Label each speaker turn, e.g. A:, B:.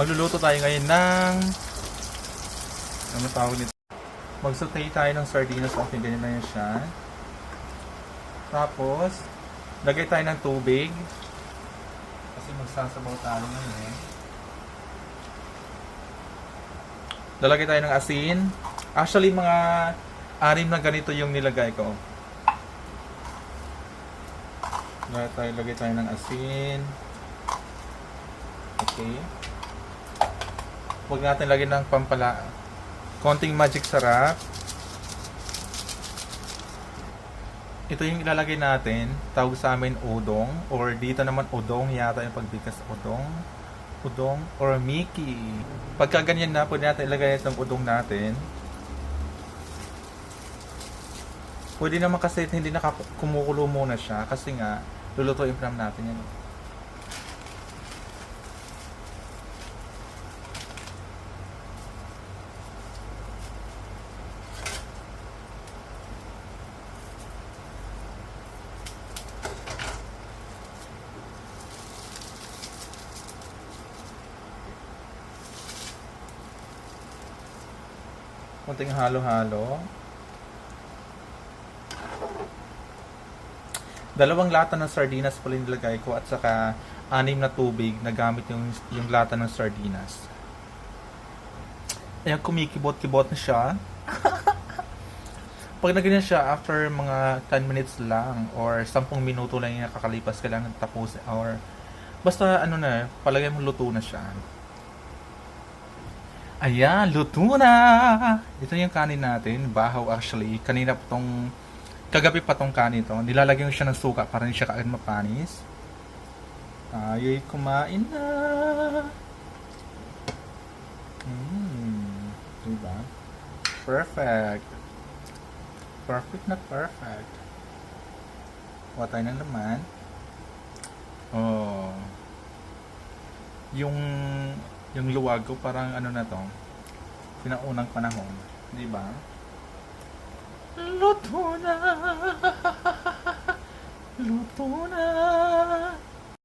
A: Magluluto tayo ngayon ng ano tawag nito? Mag-saute tayo ng sardinas. Okay, ganyan na yan siya. Tapos, lagay tayo ng tubig. Kasi magsasabaw tayo ngayon. Lalagay tayo ng asin. Actually, mga 6 na ganito yung nilagay ko. Lagay tayo ng asin. Okay. Huwag natin lagyan ng pampala. Konting magic sarap. Ito yung ilalagay natin. Tawag sa amin udong. Or dito naman udong yata yung pagbigkas. Udong or Mickey. Pagka ganyan na, pwede natin ilagay itong udong natin. Pwede naman kasi hindi kumukulo muna siya. Kasi nga, lulutuin pa naman natin yan. Kunting halo-halo. 2 lata ng sardinas pala yung nilagay ko at saka 6 na tubig na gamit yung lata ng sardinas. Ayan, kumikibot-kibot na siya. Pag naganyan siya, after mga 10 minutes lang or 10 minuto lang yung nakakalipas, kailangan tapos or basta ano na, palagay mo luto na siya. Ayan, luto na! Ito yung kanin natin, bahaw actually. Kanina pa kagabi pa tong kanin to. Nilalagyan ko siya ng suka para hindi siya kaagad mapanis. Ayo'y kumain na! Diba? Perfect! Perfect na perfect. Kuha tayo ng laman. Oh. Yung luwag ko parang ano na to. Pinaunang panahon. Diba? Luto na! Luto na!